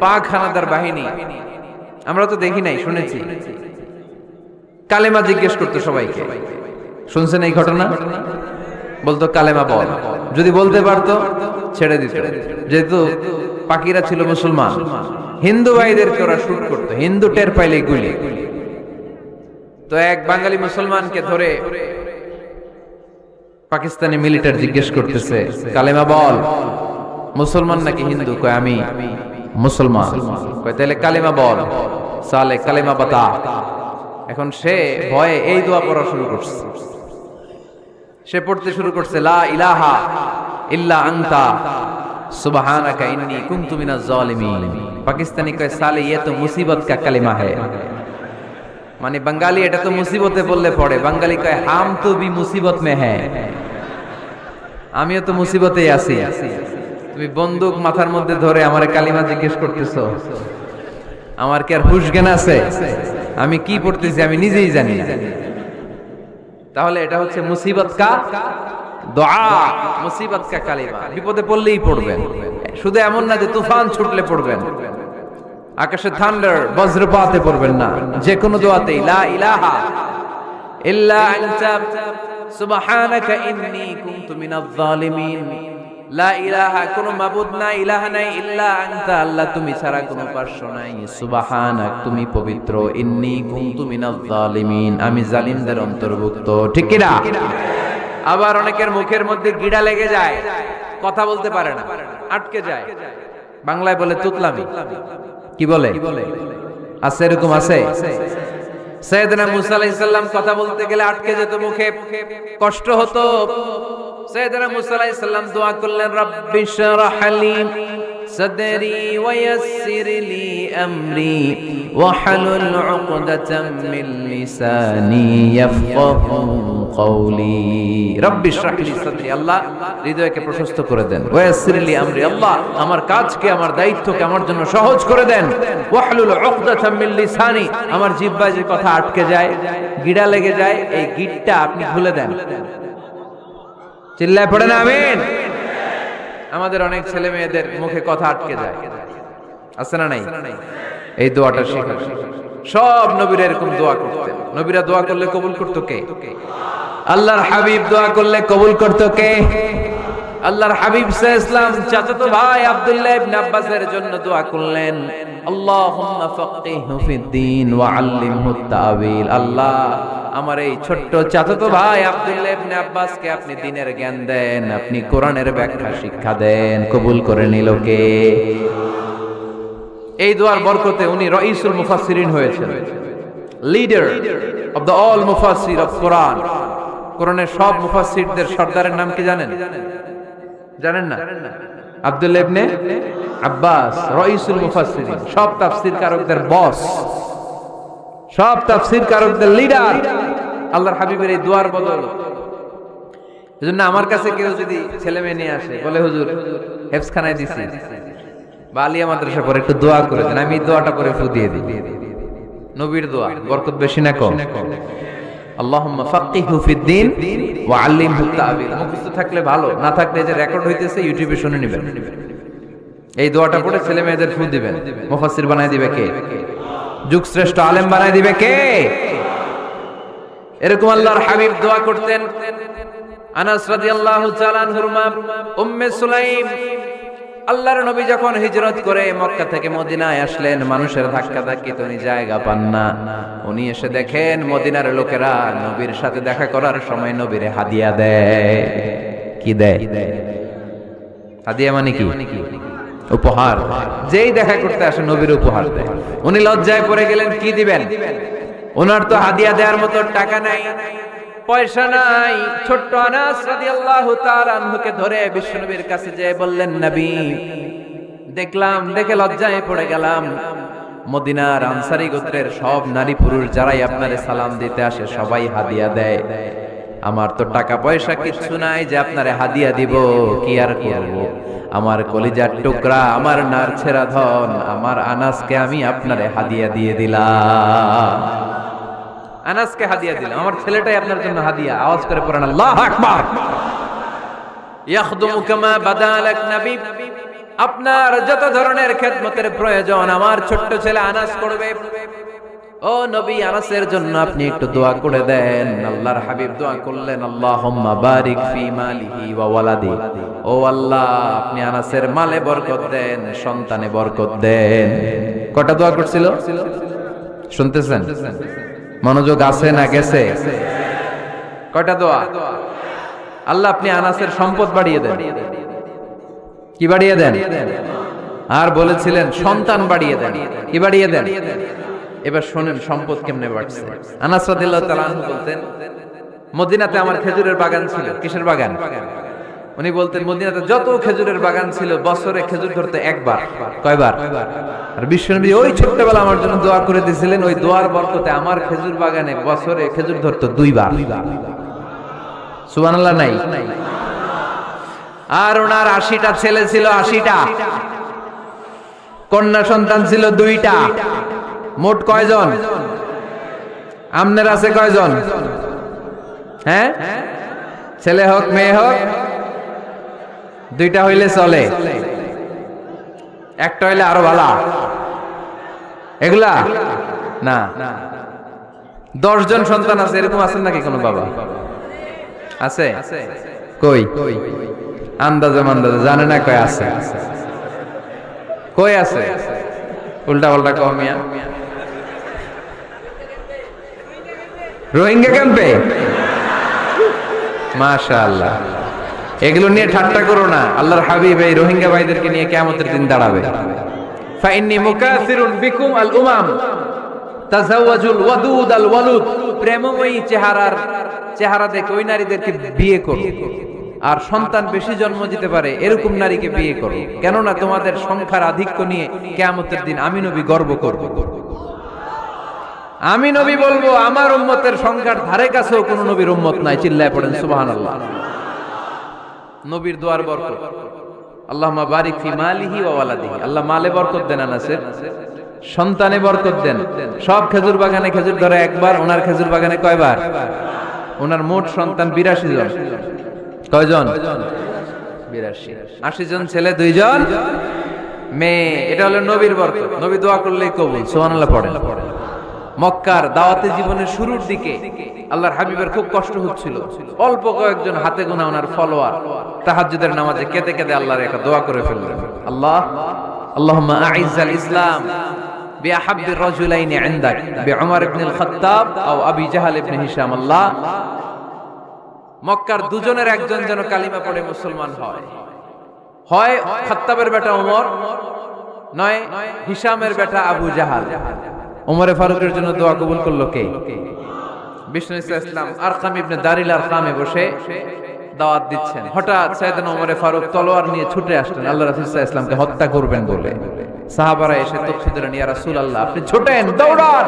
পাক হানাদার বাহিনী, আমরা তো দেখি নাই, শুনেছি, কালেমা জিজ্ঞেস করতো সবাইকে। শুনছেন এই ঘটনা? বলতো কালেমা বল, যদি বলতে পারতো ছেড়ে দিত। যেহেতু পাকিরা ছিল মুসলমান, হিন্দু ভাইদেরকে ওরা শুট করতো, হিন্দু টের পাইলে গুলি। তো এক বাঙালি মুসলমানকে ধরে পাকিস্তানি মিলিটারি জিজ্ঞেস করতেছে, কালেমা বল, মুসলমান নাকি হিন্দু? কয় আমি মুসলমান। কয় তাহলে কালেমা বল, সালে কালেমা বাতা। এখন সে ভয়ে এই দোয়া পড়া শুরু করছে। সে পড়তে শুরু করছে, লা ইলাহা ইল্লা আনতা সুবহানাকা ইন্নী কুনতু মিনাজ জালিমিন। পাকিস্তানি কয় সালে ये तो मुसीबत का कलिमा है, মানে বাঙালি এটা তো মুসিবতে বললে পড়ে। বাঙালি কয় হাম তো ভি মুসিবত মে হ্যায়, আমিও তো মুসিবতেই আছি। তুমি বন্দুক মাথার মধ্যে ধরে আমারে কালিমা জিজ্ঞেস করতেছো, আমার কি আর হুশ জ্ঞান আছে? আমি কি পড়তেছি আমি নিজেই জানি না। তাহলে এটা হচ্ছে মুসিবত কা দোয়া, মুসিবত কা কালিমা। বিপদে পড়লেই পড়বেন, শুধু এমন না যে তুফান ছুটলে পড়বেন, আকাশে থান্ডার বজ্রপাতে পড়বেন না। যে কোনো দোয়াতেই লা ইলাহা ইল্লা আনতা সুবহানাকা ইন্নী কুনতু মিনাজ জালিমিন। লা ইলাহা, কোনো মাবুদ নাই, ইলাহা নাই, ইল্লা আনতা, আল্লাহ তুমি ছাড়া কোনো পার্শ্ব নাই, সুবহানাক, তুমি পবিত্র, ইন্নী কুনতু মিনাজ জালিমিন, আমি জালিমদের অন্তর্ভুক্ত। ঠিক কি না? আবার অনেকের মুখের মধ্যে গিড়া লেগে যায়, কথা বলতে পারে না, আটকে যায়। বাংলায় বলে তুতলামি। কি বলে? আছে, এরকম আছে। সাইয়েদনা মুসা আলাইহিস সালাম কথা বলতে গেলে আটকে যেত, মুখে কষ্ট হতো। সাইয়েদনা মুসা আলাইহিস সালাম দোয়া করলেন, রাব্বি শরহ লি সাদরি ওয়া ইয়াসসির লি আমরি ওয়াহলুল উকদাতাম মিন লিসানি ইয়াফকাহু কওলি। রাব্বি শরহ লি সাদরি, আল্লাহ হৃদয়কে প্রশস্ত করে দেন। ওয়া ইয়াসসির লি আমরি, আল্লাহ আমার কাজকে, আমার দায়িত্বকে আমার জন্য সহজ করে দেন। ওয়াহলুল উকদাতাম মিন লিসানি, আমার জিহ্বায় যে কথা আটকে যায়, গিড়া লেগে যায়, এই গিটটা আপনি খুলে দেন। চিল্লায় পড়েন আমিন। আমাদের অনেক ছেলে মেয়েদের মুখে কথা আটকে যায়, আছে না নাই? এই দোয়াটা শেখা। সব নবীরা এরকম দোয়া করতেন। নবীরা দোয়া করলে কবুল করতো কে? আল্লাহর হাবিব দোয়া করলে কবুল করতো কে? আল্লাহর হাবিব সাল্লাল্লাহু আলাইহি ওয়াসাল্লাম চাচাতো ভাই আব্দুল্লাহ ইবনে আব্বাসের জন্য দোয়া করলেন, আল্লাহুম্মা ফাক্কিহহু ফিদ-দীন ওয়া আল্লিমহু তা'ওয়িল। আল্লাহ আমার এই ছোট্ট চাচাতো ভাই আব্দুল্লাহ ইবনে আব্বাসকে আপনি দ্বীনের জ্ঞান দেন, আপনি কোরআনের ব্যাখ্যা শিক্ষা দেন। কবুল করে নিল কে? এই দোয়ার বরকতে উনি রাইসুল মুফাসসিরিন হয়েছেন, লিডার অফ দ্য অল মুফাসসির অফ কোরআন। কোরআনের সব মুফাসসিরদের সর্দারের নাম কি জানেন? জানেন না? আব্দুল্লাহ ইবনে আব্বাস, রাইসুল মুফাসসিরিন, সব তাফসীর কারকদের বস, সব তাফসীর কারকদের লিডার। আল্লাহর হাবিবের এই দোয়ার বদৌলত। এজন্য আমার কাছে কেউ যদি ছেলে মেয়ে নিয়ে আসে, বলে হুজুর হেফজখানায় দিছি বা আলিয়া মাদ্রাসা পরে একটু দোয়া করে দেন, আমি এই দোয়াটা পরে ফু দিয়ে দিই। নবীর দোয়া, বরকত বেশি না কম? আল্লাহুম্মা ফাক্কিহহু ফিদ-দীন ওয়া আল্লিমহু তা'ওয়িল। মুখস্থ থাকলে ভালো, না থাকলে যে রেকর্ড হইতেছে ইউটিউবে শুনে নেবেন। এই দোয়াটা পড়ে ছেলে মেয়েদের ফু দিবেন। মুফাসসির বানায় দিবে কে? যুগ শ্রেষ্ঠ আলেম বানায় দিবে কে? এরকম আল্লাহর হাবিব দোয়া করতেন। আনাস রাদিয়াল্লাহু তাআলা আনহুর মা উম্মে সুলাইম, আল্লাহর নবী যখন হিজরত করে মক্কা থেকে মদিনায় আসলেন, মানুষের ধাক্কা ধাক্কিতে উনি জায়গা পান না। উনি এসে দেখেন মদিনার লোকেরা নবীর সাথে দেখা করার সময় নবীরে হাদিয়া দেয়। কি দেয়? হাদিয়া মানে কি? উপহার। যেই দেখা করতে আসে নবীর উপহার দেয়। উনি লজ্জায় পড়ে গেলেন, কি দিবেন? ওনার তো হাদিয়া দেওয়ার মতো টাকা নাই, পয়সা নাই। ছোট্ট আনাস রাদিয়াল্লাহু তাআলা আনহুকে ধরে বিশ্বনবীর কাছে যেয়ে বললেন, নবী দেখলাম, দেখে লজ্জায় পড়ে গেলাম, মদিনার আনসারী গোত্রের সব নারী পুরুষ যারাই আপনারে সালাম দিতে আসে সবাই হাদিয়া দেয়। আমার তো টাকা পয়সা কিচ্ছু নাই যে আপনারে হাদিয়া দিব, কি আর করব? আমার কলিজার টুকরা, আমার নারছেরা ধন, আমার আনাসকে আমি আপনারে হাদিয়া দিয়ে দিলাম। আনাসকে হাদিয়া দিলাম, আমার ছেলেটাই আপনার জন্য হাদিয়া। আওয়াজ করে পড়েন আল্লাহু আকবার। ইয়াখদুমু কামা বাদালাক নবী, আপনার যত ধরনের খেদমতের প্রয়োজন আমার ছোট্ট ছেলে আনাস করবে। ও নবী, আনাসের জন্য আপনি একটু দোয়া করে দেন। আল্লাহর হাবিব দোয়া করলেন, আল্লাহুম্মা বারিক ফি মালিহি ওয়া ওয়ালাদি। ও আল্লাহ, আপনি আনাসের মালে বরকত দেন, সন্তানে বরকত দেন। কটা দোয়া করছিল শুনতেছেন? মনোযোগ আছে না গেছে? কয়টা দোয়া? আল্লাহ আপনি আনাসের সম্পদ বাড়িয়ে দেন। কি বাড়িয়ে দেন? আর বলেছিলেন সন্তান বাড়িয়ে দেন। কি বাড়িয়ে দেন? এবার শোনেন সম্পদ কেমনে বাড়ছে। আনাস রাদিয়াল্লাহু তাআলা আনহু বলতেন, মদিনাতে আমার খেজুরের বাগান ছিল। কিসের বাগান? উনি বলতেন মদিনাতে যত খেজুরের বাগান ছিল বছরে খেজুর ধরতে একবার। কয়বার? আর বিশ্বনবী ওই ছোট্টবেলা আমার জন্য দোয়া করে দিয়েছিলেন, ওই দোয়ার বরকতে আমার খেজুর বাগানে বছরে খেজুর ধরতো দুইবার। সুবহানাল্লাহ নাই? আর ওনার 80টা ছেলে ছিল, 80টা কন্যা সন্তান ছিল 2টা। মোট কয়জন? আমনের আছে কয়জন? হ্যাঁ, ছেলে হোক মেয়ে হোক 2টা হইলে চলে, একটা হইলে আরো ভালো। এগুলা না, 10 জন সন্তান আছে, এরকম আছেন নাকি কোনো বাবা? আছে? কই আন্দাজে মান্দাজে জানে না কয় আছে? কই আছে? উল্টা পাল্টা কমিয়া রোহিঙ্গা ক্যাম্পে। মাশাআল্লাহ, এগুলো নিয়ে ঠাট্টা করো না। আল্লাহর হাবিব এই রোহিঙ্গা ভাইদেরকে নিয়ে কিয়ামতের দিন দাঁড়াবে। ফাইন্নী মুকাসিরুন বিকুম আল উমাম তাজাওয়াজুল ওয়াদুদ আল ওয়ালুদ। প্রেমময়ী চেহারা দেখে ওই নারীদেরকে বিয়ে করো, আর সন্তান বেশি জন্ম দিতে পারে এরকম নারীকে বিয়ে করো, কেননা তোমাদের সংখ্যার আধিক্য নিয়ে কিয়ামতের দিন আমি নবী গর্ব করব। আমি নবী বলবো আমার উম্মতের সংখ্যার ধারে কাছেও কোন নবীর উম্মত নাই। চিল্লায় পড়েন সুবহানাল্লাহ। নবীর দোয়ার বরকত। আল্লাহুম্মা বারিক ফি মালিহি ওয়া ওয়ালাদিহি। আল্লাহ মালে বরকত দেন, আনাসের সন্তানে বরকত দেন। সব খেজুর বাগানে খেজুর ধরে একবার, ওনার খেজুর বাগানে কয়বার? ওনার মোট সন্তান 82 জন। কয়জন? 82। 80 জন ছেলে, 2 জন মেয়ে। এটা হলো নবীর বরকত। নবী দোয়া করলেই কবুল। সুবহানাল্লাহ পড়েন। মক্কার দাওয়াতে জীবনের শুরুর দিকে আল্লাহর হাবিবের খুব কষ্ট হচ্ছিল। অল্প কয়েকজন হাতে গোনা ওনার ফলোয়ার তাহাজ্জুদের নামাজে কেঁদে কেঁদে আল্লাহর একটা দোয়া করে ফেললেন, আল্লাহুম্মা আইজ্জাল ইসলাম বিআহাব্বির রাজুলাইনি ইনদাক বিউমর ইবনুল খাত্তাব আও আবি জাহল ইবনে হিশাম। আল্লাহ, মক্কার দুজনের একজন যেন কালিমা পড়ে মুসলমান হয়। হয় খাত্তাবের বেটা ওমর, নয় হিশামের বেটা আবু জাহাল। ওমরে ফারুকের জন্য দোয়া কবুল করলো কে? বিষ্ণু ইসলাম আরকাম ইবনে দারিল আরকামে বসে দাওয়াত দিচ্ছেন। হঠাৎ সাইয়েদনা ওমরে ফারুক তলোয়ার নিয়ে ছুটে আসলেন আল্লাহ রাসূল সাল্লাল্লাহু আলাইহি ওয়াসাল্লামকে হত্যা করবেন বলে। সাহাবারা এসে তথ্য দিলেন, ইয়া রাসূলুল্লাহ আপনি ছোটেন, দৌড়ান,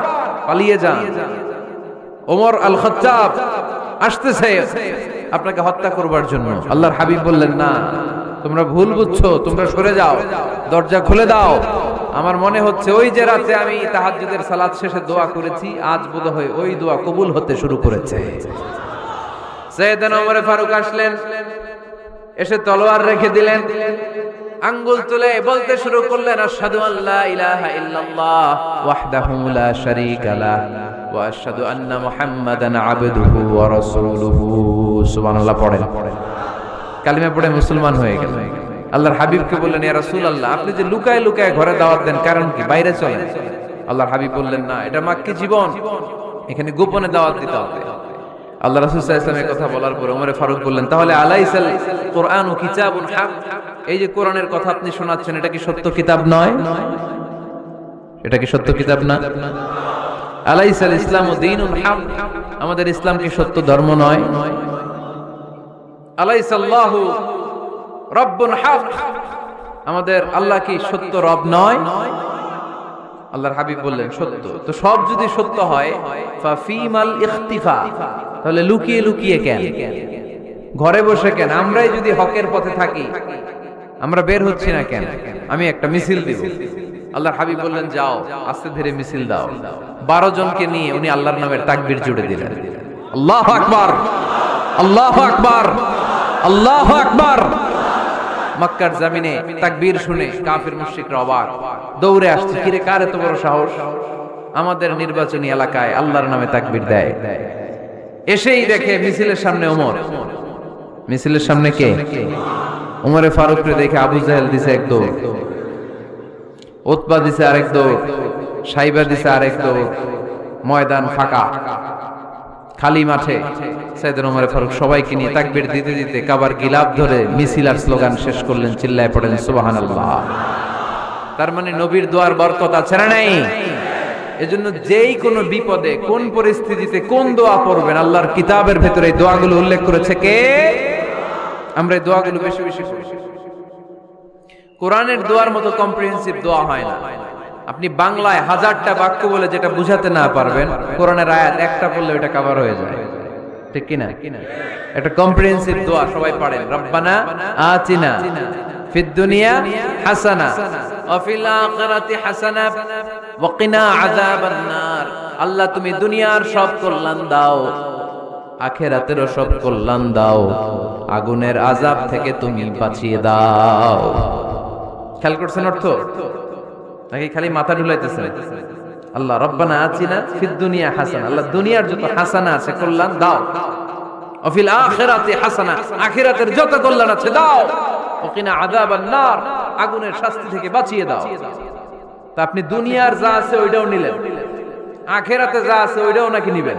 পালিয়ে যান। ওমর আল খাত্তাব আসতেছে আপনাকে হত্যা করবার জন্য। আল্লাহর হাবিব বললেন, না, তোমরা ভুল বুঝছো, তোমরা সরে যাও, দরজা খুলে দাও। আমার মনে হচ্ছে ওই যে রাতে আমি তাহাজ্জুদের সালাত শেষে দোয়া করেছি, আজ বোধহয় ওই দোয়া কবুল হতে শুরু করেছে। সাইয়েদনা ওমর ফারুক আসলেন, এসে তলোয়ার রেখে দিলেন, আঙ্গুল তুলে বলতে শুরু করলেন, আশহাদু আল্লা ইলাহা ইল্লাল্লাহ ওয়াহদাহু লা শারীকা লাহ ওয়া আশহাদু আন্না মুহাম্মাদান আবদুহু ওয়া রাসূলুহু। সুবহানাল্লাহ পড়েন। কালিমা পড়ে মুসলমান হয়ে গেলেন। আল্লাহর হাবিবকে বললেন, ইয়া রাসূলুল্লাহ আপনি যে লুকায় লুকায় ঘরে দাওয়াত দেন, কারণ কি? বাইরে চলেন। আল্লাহর হাবিব বললেন, না, এটা মাক্কি জীবন, এখানে গোপনে দাওয়াত দিতে হবে। আল্লাহ রাসূল সাল্লাল্লাহু আলাইহি ওয়াসাল্লামের কথা বলার পরে ওমর ফারুক বললেন, তাহলে আলাইসাল কুরআনু কিতাবুন হক, এই যে কোরআনের কথা আপনি শোনাচ্ছেন এটা কি সত্য কিতাব নয়? এটা কি সত্য কিতাব না? আলাইসাল ইসলামু দীনুন হক, আমাদের ইসলাম কি সত্য ধর্ম নয়? আলাইসাল্লাহু রব্বুন হক, আমাদের আল্লাহ কি সত্য রব নয়? আল্লাহর হাবিব বললেন, সত্য। তো সব যদি সত্য হয়, ফাফিমাল ইখতিফা, তাহলে লুকিয়ে লুকিয়ে কেন, ঘরে বসে কেন? আমরাই যদি হকের পথে থাকি, আমরা বের হচ্ছি না কেন? আমি একটা মিছিল দিব। আল্লাহর হাবিব বললেন, যাও, আস্তে ধীরে মিছিল দাও। 12 জনকে নিয়ে উনি আল্লাহর নামের তাকবীর জুড়ে দিলেন। আল্লাহু আকবার, আল্লাহু আকবার, আল্লাহু আকবার। মক্কার জমিনে তাকবীর শুনে কাফির মুশরিকরা অবাক, দৌড়ে আসছে, কিরে কার এত বড় সাহস আমাদের নির্বাচনী এলাকায় আল্লাহর নামে তাকবীর দেয়। এসেই দেখে মিছিলের সামনে ওমর, মিছিলের সামনে কে? ওমরে ফারুককে দেখে আবু জাহেল দিছে এক দৌড়, উতবা দিছে আরেক দৌড়, সাইবা দিছে আরেক দৌড়। ময়দান ফাঁকা, খালি মাঠে সাইয়েদনা ওমর ফারুক সবাইকে নিয়ে তাকবীর দিতে দিতে কাবার গিলাফ ধরে মিছিল আর স্লোগান শেষ করলেন, চিল্লায় পড়েন সুবহানাল্লাহ। তার মানে নবীর দোয়ার বরকত আছে না নাই? এজন্য যেই কোনো বিপদে কোন পরিস্থিতিতে কোন দোয়া পড়বেন, আল্লাহর কিতাবের ভেতরে এই দোয়াগুলো উল্লেখ করেছে কে? আমরা এই দোয়াগুলো বেশি বেশি পড়ি। কোরআনের দোয়ার মতো কম্প্রিহেন্সিভ দোয়া হয় না। আপনি বাংলায় 1000টা বাক্য বলে যেটা বুঝাতে না পারবেন, কোরআনের আয়াত একটা পড়লে ওটা কভার হয়ে যায়, ঠিক কি না? একটা কম্প্রিহেন্সিভ দোয়া সবাই পড়েন, রব্বানা আতিনা ফিদ দুনিয়া হাসানা ওয়া ফিল আখিরাতি হাসানা ওয়া কিনা আযাবান নার। আল্লাহ তুমি দুনিয়ার সব কল্যাণ দাও, আখিরাতেরও সব কল্যাণ দাও, আগুনের আযাব থেকে তুমি বাঁচিয়ে দাও। খেয়াল করছেন অর্থ নাকি খালি মাথা ঢুলাইতেছেন? আল্লাহ রব্বানা আতিনা ফিদ দুনিয়া হাসানা, আল্লাহ দুনিয়ার যত হাসানা আছে কল্যাণ দাও, ওয়া ফিল আখিরাতি হাসানা, আখিরাতের যত কল্যাণ আছে দাও, ওয়া কিনা আযাবান নার, আগুনের শাস্তি থেকে বাঁচিয়ে দাও। তা আপনি দুনিয়ার যা আছে ওইটাও নিলেন, আখিরাতে যা আছে ওইটাও নাকি নিবেন,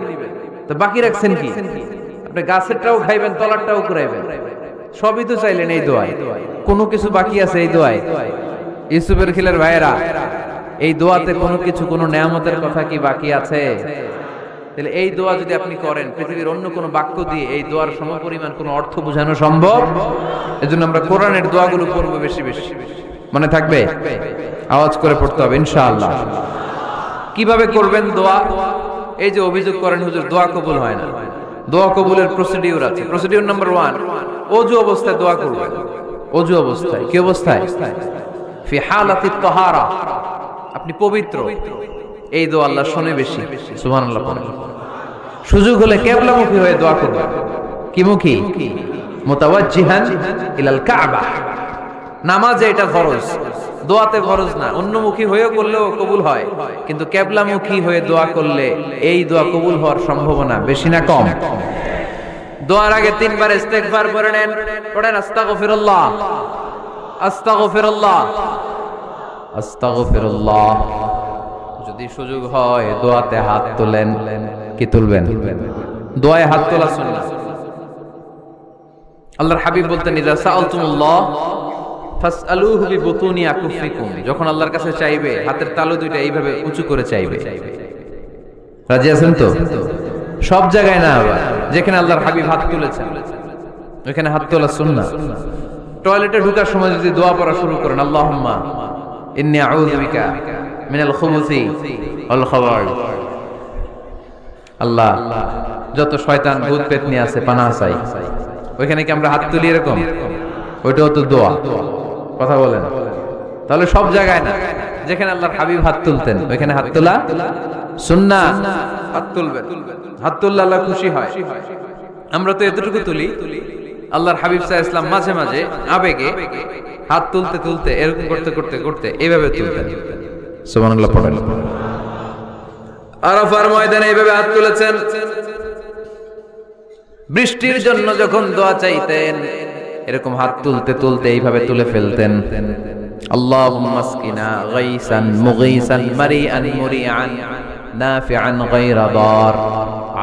তো বাকি রাখছেন কি? আপনি গাছেরটাও খাইবেন, তলারটাও কুড়াইবেন, সবই তো চাইলেন এই দোয়ায়, কোনো কিছু বাকি আছে এই দোয়ায়? ইউসুফের খিলের ভাইয়েরা, এই দোয়াতে কোনো কিছু, কোনো নেয়ামতের কথা কি বাকি আছে? তাহলে এই দোয়া যদি আপনি করেন, পৃথিবীর অন্য কোনো বাক্য দিয়ে এই দোয়ার সমপরিমাণ কোনো অর্থ বোঝানো সম্ভব? এজন্য আমরা কোরআনের দোয়াগুলো পড়বো বেশি বেশি। মনে থাকবে? আওয়াজ করে পড়তে হবে ইনশাআল্লাহ। কিভাবে করবেন দোয়া? এই যে অভিযোগ করেন হুজুর দোয়া কবুল হয় না, দোয়া কবুলের প্রসিডিউর আছে। প্রসিডিউর নাম্বার 1, ওযু অবস্থায় দোয়া করবেন। ওযু অবস্থায়, কি অবস্থায়? ফি হালাতিত তাহারা, আপনি পবিত্র, এই দোয়া আল্লাহ শুনে বেশি, সুবহানাল্লাহ পড়েন। সুযোগ হলে কিবলামুখী হয়ে দোয়া করবেন। কি মুখী? মুতাওয়াজ্জিহান ইলাল কাবা। নামাজে এটা ফরজ, দোয়াতে ফরজ না। অন্যমুখী হয়েও করলেও কবুল হয়, কিন্তু কিবলামুখী হয়ে দোয়া করলে এই দোয়া কবুল হওয়ার সম্ভাবনা বেশি না কম? দোয়ার আগে 3 বার ইস্তেগফার পড়ে নেন, পড়েন আস্তাগফিরুল্লাহ আস্তাগফিরুল্লাহ আস্তাগফিরুল্লাহ। যদি সুযোগ হয় দোয়াতে হাত তোলেন। কি তুলবেন? দোয়ায় হাত তোলা সুন্নাহ। আল্লাহর হাবিব বলতেন, ইযা সাআলতুমুল্লাহ ফাসআলুহু বিবুতুনি আকুফিকুম। যখন আল্লাহর কাছে চাইবে, হাতের তালু দুইটা এইভাবে উঁচু করে চাইবে। রাজি আছেন তো? সব জায়গায় না, আবার যেখানে আল্লাহর হাবিব হাত তুলেছেন ওখানে হাত তোলা সুন্নাহ। টয়লেটে ঢোকার সময় যদি দোয়া পড়া শুরু করেন, আল্লাহুম্মা ইন্নী আউযু বিকা মিনাল খুবুসি ওয়াল খাবাইস, আল্লাহ যত শয়তান ভূত পেতনি আছে পানাহ চাই, ওইখানে কি আমরা হাত তুলি এরকম? ওইটাও তো দোয়া। কথা বলেন? তাহলে সব জায়গায় না, যেখানে আল্লাহর হাবিব হাত তুলতেন ওইখানে হাত তোলা সুন্নাহ। হাত তুলবেন, হাত তুললে আল্লাহ খুশি হয়। আমরা তো এতটুকু তুলি, আল্লাহর হাবিব সাল্লাল্লাহু আলাইহি ওয়াসাল্লাম মাঝে মাঝে আবেগে হাত তুলতে তুলতে এরকম করতে করতে করতে এইভাবে তুলতেন। সুবহানাল্লাহ পড়েন। আরাফার ময়দানে এইভাবে হাত তুলেছেন। বৃষ্টির জন্য যখন দোয়া চাইতেন এরকম হাত তুলতে তুলতে এইভাবে তুলে ফেলতেন। আল্লাহুম্মা আসকিনা গাইসান মুগীসান মারিআন মুরিআন নাফিআন গায়রা দার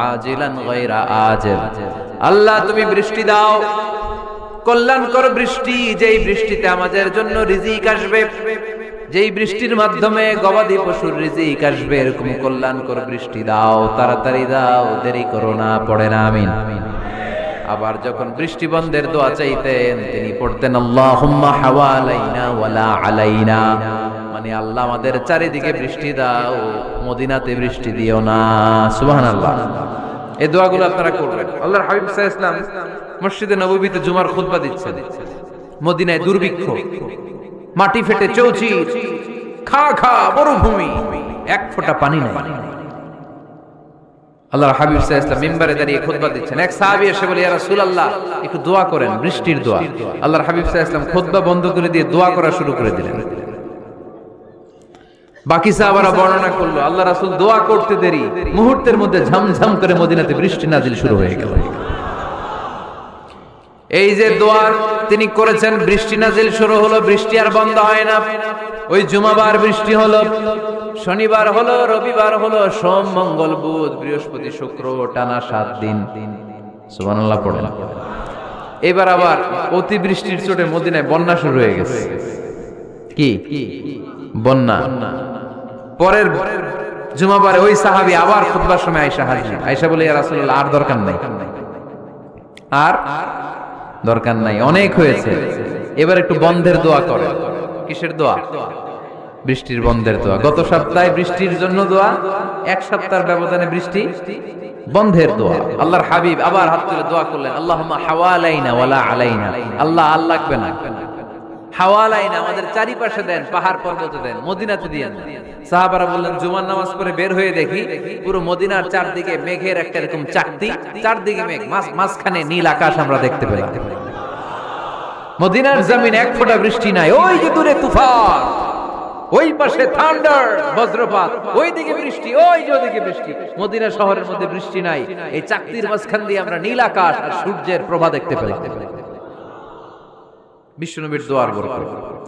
আজিলান গায়রা আজিল। আল্লাহ তুমি বৃষ্টি দাও, কল্যাণকর বৃষ্টি, যেই বৃষ্টিতে আমাদের জন্য রিজিক আসবে, যেই বৃষ্টির মাধ্যমে গবাদি পশুর রিজিক আসবে, এরকম কল্যাণকর বৃষ্টি দাও, তাড়াতাড়ি দাও, দেরি করো না। পড়েন আমিন। আবার যখন বৃষ্টি বন্ধের দোয়া চাইতেন তিনি পড়তেন আল্লাহুম্মা হাওয়ালাইনা ওয়ালা আলাইনা, মানে আল্লাহ আমাদের চারিদিকে বৃষ্টি দাও, মদিনাতে বৃষ্টি দিও না। সুবহানাল্লাহ। এই দোয়াগুলো আপনারা করবেন। আল্লাহর হাবিব সাল্লাল্লাহু আলাইহি ওয়াসাল্লাম মসজিদে নববীতে জুমার খুতবা দিচ্ছেন। মদিনায় দুর্ভিক্ষ, মাটি ফেটে চৌচির, খা খা মরুভূমি, এক ফোঁটা পানি নাই। আল্লাহর হাবিব সাল্লাল্লাহু আলাইহি ওয়াসাল্লাম মিম্বারে দাঁড়িয়ে খুতবা দিচ্ছেন। এক সাহাবী এসে বলে, ইয়া রাসূলুল্লাহ, একটু দোয়া করেন, বৃষ্টির দোয়া। আল্লাহর হাবিব সাল্লাল্লাহু আলাইহি ওয়াসাল্লাম খুতবা বন্ধ করে দিয়ে দোয়া করা শুরু করে দিলেন। বাকি সাহাবারা বর্ণনা করলো, আল্লাহ রাসূল দোয়া করতে দেরি, মুহূর্তের মধ্যে ঝমঝম করে মদিনাতে বৃষ্টি নাজিল শুরু হয়ে গেল। এই যে দোয়া তিনি করেছেন, বৃষ্টি নাজিল শুরু হলো, বৃষ্টি আর বন্ধ হয় না। ওই জুমাবার বৃষ্টি হলো, শনিবার হলো, রবিবার হলো, সোম মঙ্গল বুধ বৃহস্পতি শুক্র, টানা 7 দিন। সুবহানাল্লাহ পড়েন। এবার আবার অতিবৃষ্টির চোটে মদিনায় বন্যা শুরু হয়ে গেছে। কি বন্যা? পরের জুমাবারে ওই সাহাবী আবার খুতবার সময় আয়েশা হাজির। আয়েশা বলে, ইয়া রাসূলুল্লাহ, আর দরকার নাই, আর দরকার নাই, অনেক হয়েছে, এবার একটু বন্ধের দোয়া করেন। কিসের দোয়া? বৃষ্টির বন্ধের দোয়া। গত সপ্তাহে বৃষ্টির জন্য দোয়া, এক সপ্তাহের ব্যবধানে বৃষ্টি বন্ধের দোয়া। আল্লাহর হাবিব আবার হাত তুলে দোয়া করলেন, আল্লাহুম্মা হাওয়ালাইনা ওয়ালা আলাইনা। আল্লাহ আর লাগবে না, হাওয়ালাইনা, আমাদের চারিপাশে দেন, পাহাড় পর্বতে দেন, মদিনাতে দিয়েন। সাহাবারা বললেন, জুমার নামাজ পড়ে বের হয়ে দেখি পুরো মদিনার চারদিকে মেঘের একটা এরকম চাকতি, চারদিকে মেঘ, মাঝখানে নীল আকাশ আমরা দেখতে পেলাম। মদিনার জমিন এক ফোঁটা বৃষ্টি নাই। ওই যে দূরে তুফান, ওই পাশে থান্ডার, বজ্রপাত, ওই দিকে বৃষ্টি, ওই যে ওদিকে বৃষ্টি। মদিনা শহরের মধ্যে বৃষ্টি নাই, এই চাকতির মাঝখান দিয়ে আমরা নীল আকাশ আর সূর্যের প্রভা দেখতে পেলাম। বিশ্বনবীর দোয়ার বরকত।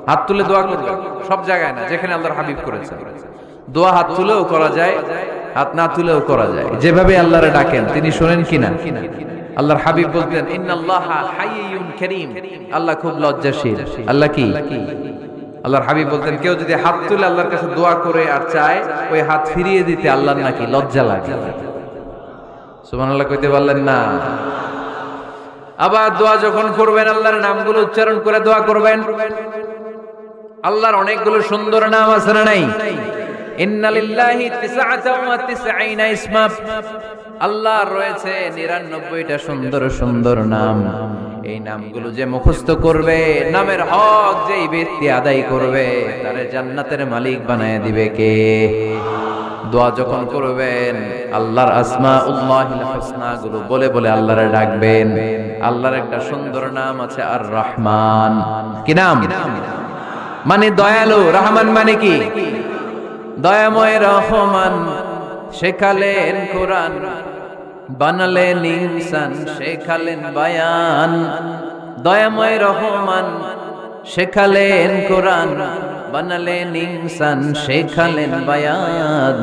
হাত তুলে দোয়া করবেন, সব জায়গায় না, যেখানে আল্লাহর হাবিব করেছেন। দোয়া হাত তুলেও করা যায়, হাত না তুলেও করা যায়। যেভাবে আল্লাহরে ডাকেন তিনি শুনেন কিনা। আল্লাহর হাবিব বলতেন, ইন্নাল্লাহা হাইয়ুন কারীম, আল্লাহ খুব লজ্জাশীল। আল্লাহ কি? আল্লাহর হাবিব বলতেন, কেউ যদি হাত তুলে আল্লাহর কাছে দোয়া করে আর চায়, ওই হাত ফিরিয়ে দিতে আল্লাহর নাকি লজ্জা লাগে। সুবহানাল্লাহ কইতে পারলেন না? আবার দোয়া যখন করবেন, আল্লাহর নামগুলো উচ্চারণ করে দোয়া করবেন। আল্লাহর অনেকগুলো সুন্দর নাম আছে না নাই? ইন্না লিল্লাহি 99 ইসমা, আল্লাহর রয়েছে 99টা সুন্দর সুন্দর নাম। এই নামগুলো যে মুখস্থ করবে, নামের হক যেই ব্যক্তি আদায় করবে, তারে জান্নাতের মালিক বানায় দিবে কে? দোয়া যখন করবেন, আল্লাহর আসমাউল্লাহিল হুসনা গুলো বলে বলে আল্লাহরে ডাকবেন। আল্লাহর একটা সুন্দর নাম আছে আর রহমান। কি নাম? মানে দয়ালু। রহমান মানে কি? দয়াময়। রহমান শেখালেন কোরআন, বানালেন ইনসান, শেখালেন বায়ান। দয়াময় রহমান শেখালেন কোরআন, বানালেন ইনসান, শেখালেন বায়ান।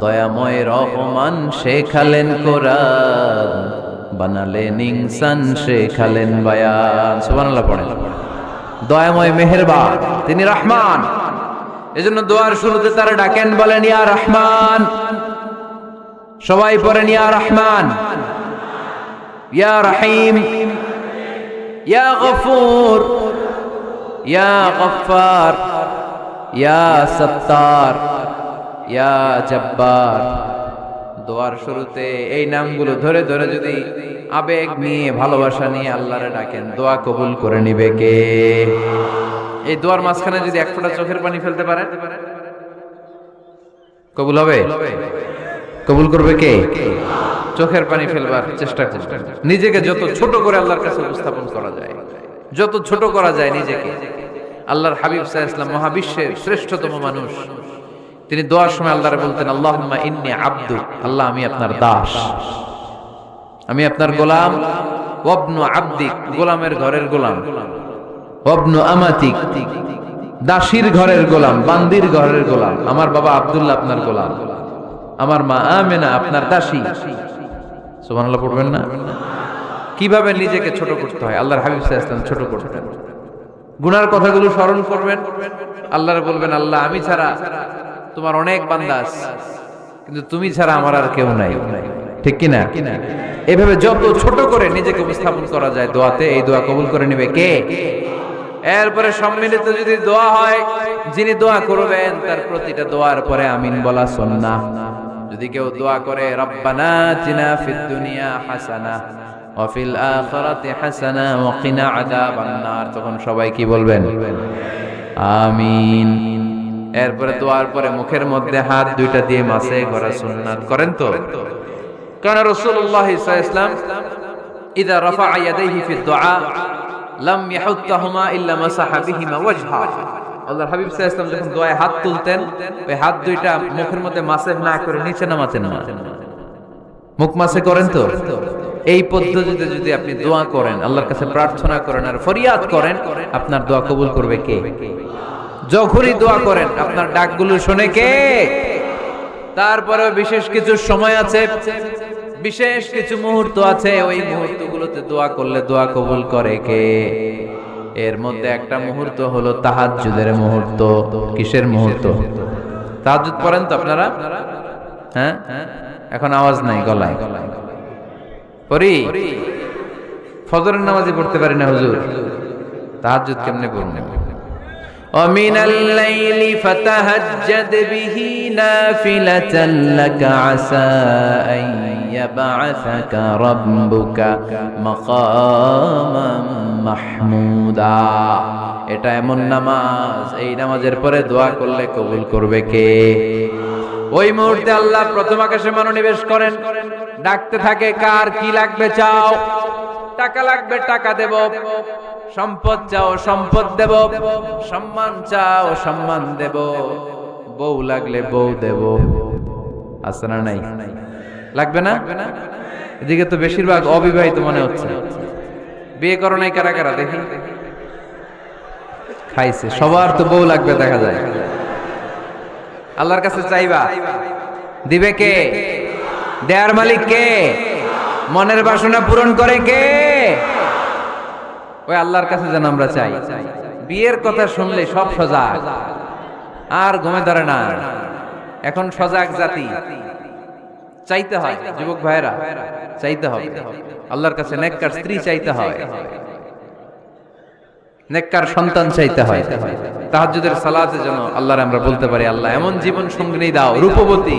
দয়াময় রহমান শেখালেন কোরআন, বানালেন ইনসান, শেখালেন বায়ান। সুবহানাল্লাহ পড়েন। দয়াময় মেহেরবান, তিনি রহমান। এজন্য দোয়ার শুরুতে তারা ডাকেন, বলেন ইয়া রহমান। সবাই পড়েন ইয়া রহমান, ইয়া রহিম, ইয়া গফুর, ইয়া গফফার, ইয়া সত্তার, ইয়া জব্বার। দোয়ার শুরুতে এই নামগুলো ধরে ধরে যদি আবেগ নিয়ে, ভালোবাসা নিয়ে আল্লাহরে ডাকেন, দোয়া কবুল করে নিবে কে? এই দোয়ার মাঝখানে যদি এক ফোঁটা চোখের পানি ফেলতে পারেন, কবুল হবে? কবুল করবে কে? চোখের পানি ফেলবার চেষ্টা করবেন। নিজেকে যত ছোট করে আল্লাহর কাছে উপস্থাপন করা যায়, যত ছোট করা যায় নিজেকে। আল্লাহর হাবিব সাল্লাল্লাহু আলাইহি ওয়াসাল্লাম মহাবিশ্বের শ্রেষ্ঠতম মানুষ, তিনি দোয়ার সময় আল্লাহরে বলতেন, আল্লাহুম্মা ইন্নী আবদু, আল্লাহ আমি আপনার দাস, আমি আপনার গোলাম। ওয়াবনু আবদিক, গোলামের ঘরের গোলাম। ওয়াবনু আমাতিক, দাসীর ঘরের গোলাম, বান্দির ঘরের গোলাম। আমার বাবা আব্দুল্লাহ আপনার গোলাম, আমার মা আমেনা আপনার দাসী। সুবহানাল্লাহ পড়বেন না? কিভাবে নিজেকে ছোট করতে হয় আল্লাহর হাবিব সাল্লাল্লাহু আলাইহি ওয়াসাল্লাম ছোট করতেন। গুনার কথাগুলো স্মরণ করবেন, আল্লাহরে বলবেন, আল্লাহ আমি ছাড়া তোমার অনেক বান্দা আছে, কিন্তু তুমি ছাড়া আমার আর কেউ নাই। ঠিক কি না? এভাবে যত ছোট করে নিজেকে উপস্থাপন করা যায় দোয়াতে, এই দোয়া কবুল করে নেবে কে? এরপরে সম্মিলিত যদি দোয়া হয়, যিনি দোয়া করবেন তার প্রতিটা দোয়ার পরে আমিন বলা সুন্নাহ। যদি কেউ দোয়া করে রব্বানা আতিনা ফিদ দুনিয়া হাসানাহ ওয়া ফিল আখিরাতি হাসানাহ ওয়া কিনা আযাবান নার, তখন সবাই কি বলবেন? আমিন। এরপরে দোয়ার পরে মুখের মধ্যে হাত দুইটা দিয়ে মাসে করা সুন্নাত। করেন তো? কারণ রাসূলুল্লাহ সাল্লাল্লাহু আলাইহি ওয়াসাল্লাম ইযা রাফা'a ইয়াদাইহি ফি দুআ লাম ইয়াহুত্তাহুমা ইল্লা মাসাহা বিহিমা ওয়াজহা। আল্লাহর হাবিব সাল্লাল্লাহু আলাইহি ওয়াসাল্লাম যখন দোয়ায় হাত তুলতেন, ওই হাত দুইটা মুখের মধ্যে মাসেহ না করে নিচে নামাতেন না। মুখ মাসে করেন তো? এই পদ্ধতিতে যদি আপনি দোয়া করেন, আল্লাহর কাছে প্রার্থনা করেন আর ফরিয়াদ করেন, আপনার দোয়া কবুল করবে কে? যখনই দোয়া করেন আপনার ডাকগুলো শোনে কে? তারপরে বিশেষ কিছু সময় আছে, বিশেষ কিছু মুহূর্ত আছে, ওই মুহূর্তগুলোতে দোয়া করলে দোয়া কবুল করে কে? এর মধ্যে একটা মুহূর্ত হলো তাহাজ্জুদের মুহূর্ত। কিসের মুহূর্ত? তাহাজ্জুদ পড়েন তো আপনারা? হ্যাঁ, এখন আওয়াজ নাই গলায়। পড়ি? ফজরের নামাজই পড়তে পারি না হুজুর, তাহাজ্জুদ কেমনে পড়ব? ومن الليل فتهجد به نافلة لك عسى أن يبعثك ربك مقاما محمودا। এটা এমন নামাজ, এই নামাজের পরে দোয়া করলে কবুল করবে কে? ওই মুহূর্তে আল্লাহ প্রথম আকাশে মনোনিবেশ করেন, ডাকতে থাকে, কার কি লাগবে চাও? টাকা লাগবে টাকা দেব, সম্পদ চাও সম্পদ দেব, সম্মান চাও সম্মান দেব, বউ লাগলে বউ দেব। আছে না নাই? লাগবে না? এদিকে তো বেশিরভাগ অবিবাহিত মনে হচ্ছে। বিয়ে করো নাই কারা কারা দেখি? খাইছে। সবার তো বউ লাগবে দেখা যায়। আল্লাহর কাছে চাইবা, দিবে কে? দেয়ার মালিক কে? মনের বাসনা পূরণ করে কে? ওই আল্লাহর কাছে যেন আমরা চাই। বিয়ের কথা শুনলে সব সজাগ, আর ঘুমে ধরে না। এখন সজাগ জাতি, চাইতে হয়। যুবক ভাইরা চাইতে হবে আল্লাহর কাছে, নেককার স্ত্রী চাইতে হয়, নেককার সন্তান চাইতে হয়। তাহাজ্জুদের সালাতে যেন আল্লাহর আমরা বলতে পারি, আল্লাহ এমন জীবন সঙ্গিনী দাও, রূপবতী,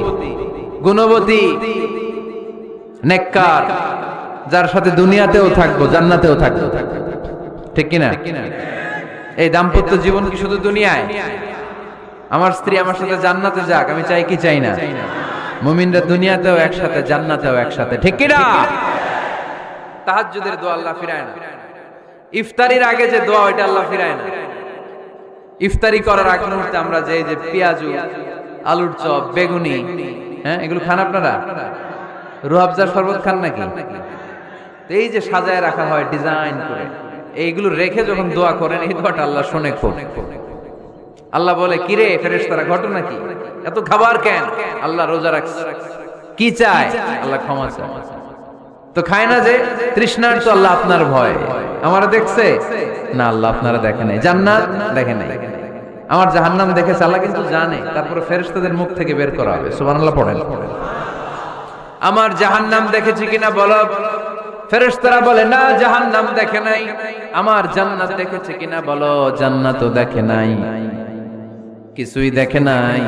গুণবতী, নেককার, যার সাথে দুনিয়াতেও থাকবো জান্নাতেও থাকবো। ঠিক কিনা? এই দাম্পত্য জীবন কি শুধু দুনিয়ায়? আমার স্ত্রী আমার সাথে জান্নাতে যাক, আমি চাই কি চাই না? মুমিনরা দুনিয়াতেও একসাথে, জান্নাতেও একসাথে। ঠিক কিনা? তাহাজ্জুদের দোয়া আল্লাহ ফিরায় না। ইফতারির আগে যে দোয়া, ওইটা আল্লাহ ফিরায় না। ইফতারি করার আগ মুহূর্তে আমরা যে পেঁয়াজু, আলুর চপ, বেগুনি, হ্যাঁ, এগুলো খান আপনারা? রুহাবজার শরবত খান নাকি? এই যে সাজায় রাখা হয় ডিজাইন করে, এইগুলো রেখে যখন দোয়া করেন, এই দোয়াটা আল্লাহ শুনে খুব। আল্লাহ বলে, কিরে ফেরেশতারা, ঘটনা কি? এত খাবার কেন? আল্লাহ রোজা রাখছে। কি চায়? আল্লাহ ক্ষমা চায়। তো খায় না যে তৃষ্ণার, তো আল্লাহ আপনার ভয়। আমারা দেখছে না? আল্লাহ আপনারা দেখে নাই। জান্নাত দেখে নাই, আমার জাহান্নাম দেখেছে আল্লাহ কিন্তু জানে। তারপরে ফেরেশতাদের মুখ থেকে বের করা হবে। সুবহানাল্লাহ পড়েন। আমার জাহান্নাম দেখেছি কিনা বলো? ফেরেশতারা বলে, না জাহান্নাম দেখে নাই। আমার জান্নাত দেখেছে কিনা বলো? জান্নাতও দেখে নাই, কিছুই দেখে নাই,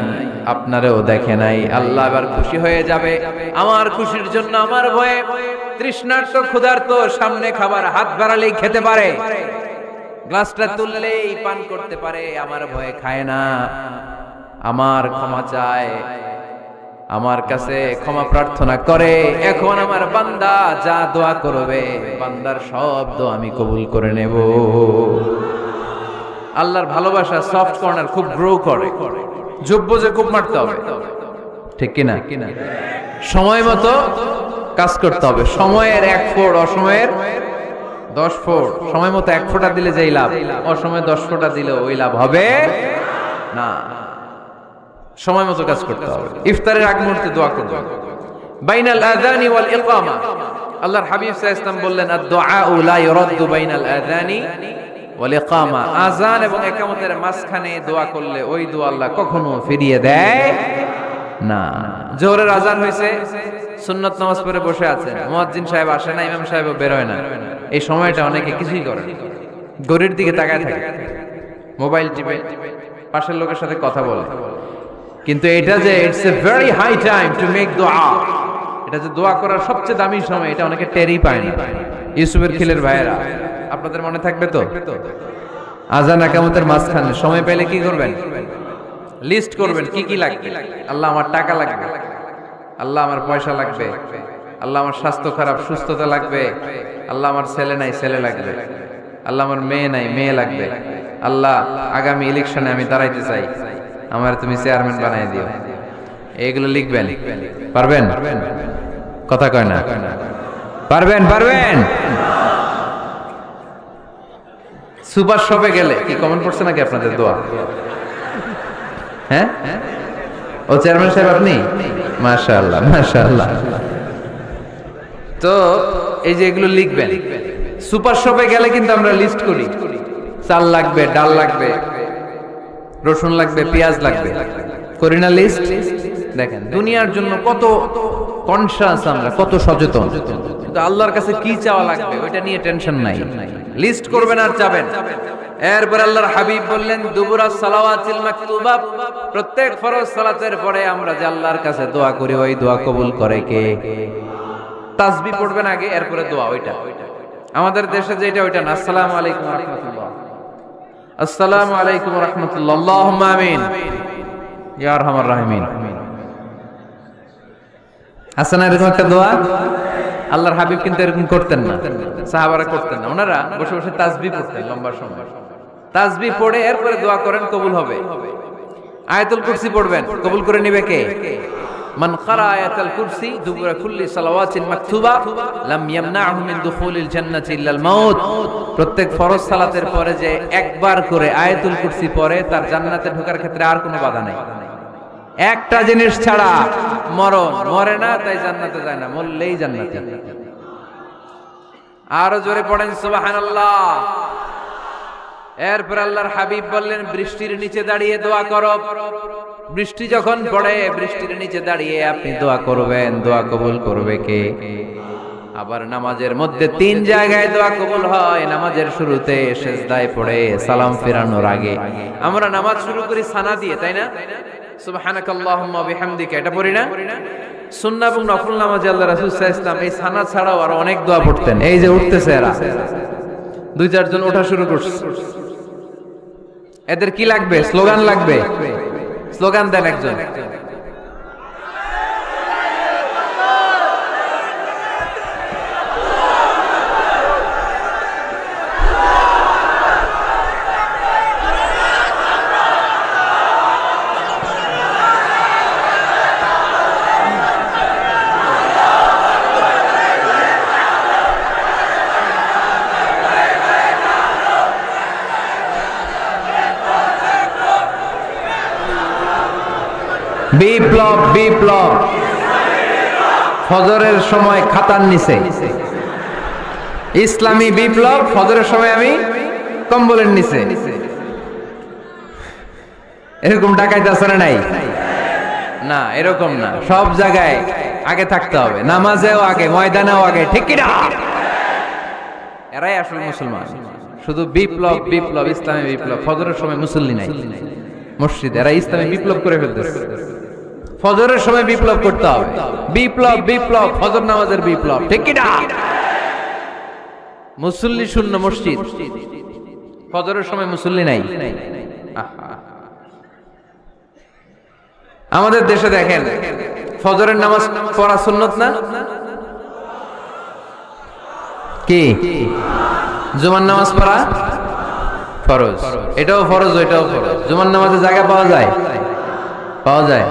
আপনারেও দেখে নাই। আল্লাহ এবার খুশি হয়ে যাবে। আমার খুশির জন্য আমার ভয়ে তৃষ্ণার্ত ক্ষুধার্ত সামনে খাবার হাত বাড়ালেই খেতে পারে, গ্লাসটা তুললেই পান করতে পারে, আমার ভয়ে খায় না। আমার ক্ষমা চায়, আমার কাছে ক্ষমা প্রার্থনা করে। এখন আমার বান্দা যা দোয়া করবে, বান্দার সব দোয়া আমি কবুল করে নেব। আল্লাহর ভালোবাসা সফট কর্নার খুব গ্রো করে, যোগ্য যে খুব মারতে হবে। ঠিক কিনা? সময় মতো কাজ করতে হবে। সময়ের 1 ফোঁট, অসময়ের 10 ফোঁট। সময় মতো 1 ফোঁটা দিলে যেই লাভ, অসময়ে 10 ফোঁটা দিলে ওই লাভ হবে না। সময় মতো কাজ করতে হবে। ইফতারের আগ মুহূর্তে দোয়া করতে হবে। বাইনাল আযানি ওয়াল ইকামা, আল্লাহর হাবিব সাল্লাল্লাহু আলাইহি ওয়াসাল্লাম বললেন, আদ-দুআউ লা ইউরাদ্দু বাইনাল আযানি ওয়াল ইকামা। আযান এবং ইকামতের মাঝখানে দোয়া করলে ওই দোয়া আল্লাহ কখনো ফিরিয়ে দেয় না। জোহরের আযান হইছে, সুন্নাত নামাজ পড়ে বসে আছেন, মুয়াজ্জিন সাহেব আসে না, ইমাম সাহেবও বের হয় না। এই সময়টা অনেকে কিছুই করে না, ঘড়ির দিকে তাকায় থাকে, মোবাইল টিপে, পাশের লোকের সাথে কথা বলে। কিন্তু এটা যে it's a very high time to make দোয়া, এটা যে দোয়া করার সবচেয়ে দামি সময়, এটা অনেকে টেরই পায় না। ইউসুফের খিলের ভাইয়েরা, আপনাদের মনে থাকবে তো? আযান ইকামতের মাঝখানে সময় পেলে কি করবেন? লিস্ট করবেন কি কি লাগবে। আল্লাহ আমার টাকা লাগবে, আল্লাহ আমার পয়সা লাগবে, আল্লাহ আমার স্বাস্থ্য খারাপ, সুস্থতা লাগবে। আল্লাহ আমার ছেলে নাই, ছেলে লাগবে। আল্লাহ আমার মেয়ে নাই, মেয়ে লাগবে। আল্লাহ আগামী ইলেকশনে আমি দাঁড়াইতে চাই, আমার তুমি চেয়ারম্যান বানাই দিও। এইগুলো লিখবেন, পারবেন? কথা কয় না, পারবেন? পারবেন? সুপার শপে গেলে কি কমেন্ট পড়ছে নাকি আপনাদের দোয়া? হ্যাঁ, ও চেয়ারম্যান সাহেব আপনি? মাশাআল্লাহ, মাশাআল্লাহ। তো এই যে এগুলো লিখবেন। সুপার শপে গেলে কিন্তু আমরা লিস্ট করি, চাল লাগবে, ডাল লাগবে, রসুন লাগবে, পেঁয়াজ লাগবে, করি না লিস্ট? দেখেন দুনিয়ার জন্য কত কনশাস আমরা, কত সচেতন। কিন্তু আল্লাহর কাছে কি চাওয়া লাগবে ওইটা নিয়ে টেনশন নাই। লিস্ট করবেন আর চাবেন। এরপর আল্লাহর হাবিব বললেন দুবুরা সালাওয়াতিল মাকতুবা, প্রত্যেক ফরজ সালাতের পরে আমরা যে আল্লাহর কাছে দোয়া করি ওই দোয়া কবুল করে কে? তাসবিহ পড়বেন আগে, এরপরে দোয়া। ওইটা আমাদের দেশে যেটা ওইটা না। আসসালামু আলাইকুম ওয়া রাহমাতুল্লাহ, আসসালামু আলাইকুম ওয়া রাহমাতুল্লাহ, আল্লাহুম্মা আমিন ইয়া আরহামার রাহিমিন। হাসান এরকম একটা দোয়া আল্লাহর হাবিব কিন্তু এরকম করতেন না, সাহাবারা করতেন না। ওনারা বসে বসে তাসবিহ পড়তেন লম্বা সময়। তাসবিহ পড়ে এরপরে দোয়া করেন, কবুল হবে। আয়াতুল কুরসি পড়বেন, কবুল করে নিবে কে? মান ক্বারা আয়াতুল কুরসি দুবুরা কুল্লি সালাওয়াতিন মাকতুবা লাম ইয়ামনাহু মিন দুখুলিল জান্নাতি ইল্লাল মাউত। প্রত্যেক ফরজ সালাতের পরে যে একবার করে আয়াতুল কুরসি পড়ে তার জান্নাতে ঢোকার ক্ষেত্রে আর কোনো বাধা নাই। একটা জিনিস ছাড়া, মরণ। মরে না তাই জান্নাতে যায় না, মরলেই জান্নাতে। আরো জোরে পড়েন সুবহানাল্লাহ। এরপর আল্লাহর হাবিব বললেন বৃষ্টির নিচে দাঁড়িয়ে দোয়া করো। বৃষ্টি যখন পড়ে বৃষ্টির নিচে দাঁড়িয়ে আপনি দোয়া করবেন, দোয়া কবুল করবে কে? আবার নামাজের মধ্যে 3 জায়গায় দোয়া কবুল হয়। নামাজের শুরুতে, সিজদায় পড়ে, সালাম ফেরানোর আগে। আমরা নামাজ শুরু করি সানা দিয়ে, তাই না? সুবহানাকাল্লাহুম্মা বিহামদিকা, এটা পড়ি না? সুন্নাহ এবং নফল নামাজে আল্লাহ রাসূল সাল্লাল্লাহু আলাইহি ওয়াসাল্লাম এই সানা ছাড়াও আরো অনেক দোয়া পড়তেন। এই যে উঠতেছে এরা, 2-4 জন ওঠা শুরু করছে। এদের কি লাগবে? স্লোগান লাগবে। স্লোগান দেন একজন। বিপ্লব, বিপ্লব। ফজরের সময় খাতার নিচে ইসলামী বিপ্লব। ফজরের সময় আমি কম্বলের নিচে। এরকম ডাকাইতে আছে না? নাই না, এরকম না। সব জায়গায় আগে থাকতে হবে, নামাজেও আগে, ময়দানেও আগে, ঠিক কি না? এরাই আসল মুসলমান। শুধু বিপ্লব, বিপ্লব, ইসলামী বিপ্লব। ফজরের সময় মুসল্লি নাই মসজিদে, এরা ইসলামী বিপ্লব করে ফেলতেছে। ফজরের সময় বিপ্লব করতে হবে। বিপ্লব, বিপ্লব, ফজর নামাজের বিপ্লব, ঠিক কি না? মুসল্লি শূন্য মসজিদ, ফজরের সময় মুসল্লি নাই। আমাদের দেশে দেখেন ফজরের নামাজ পড়া সুন্নত না? কি? জুমার নামাজ পড়া ফরজ। এটাও ফরজ, ওইটাও ফরজ। জুমার নামাজে জায়গা পাওয়া যায়? পাওয়া যায়।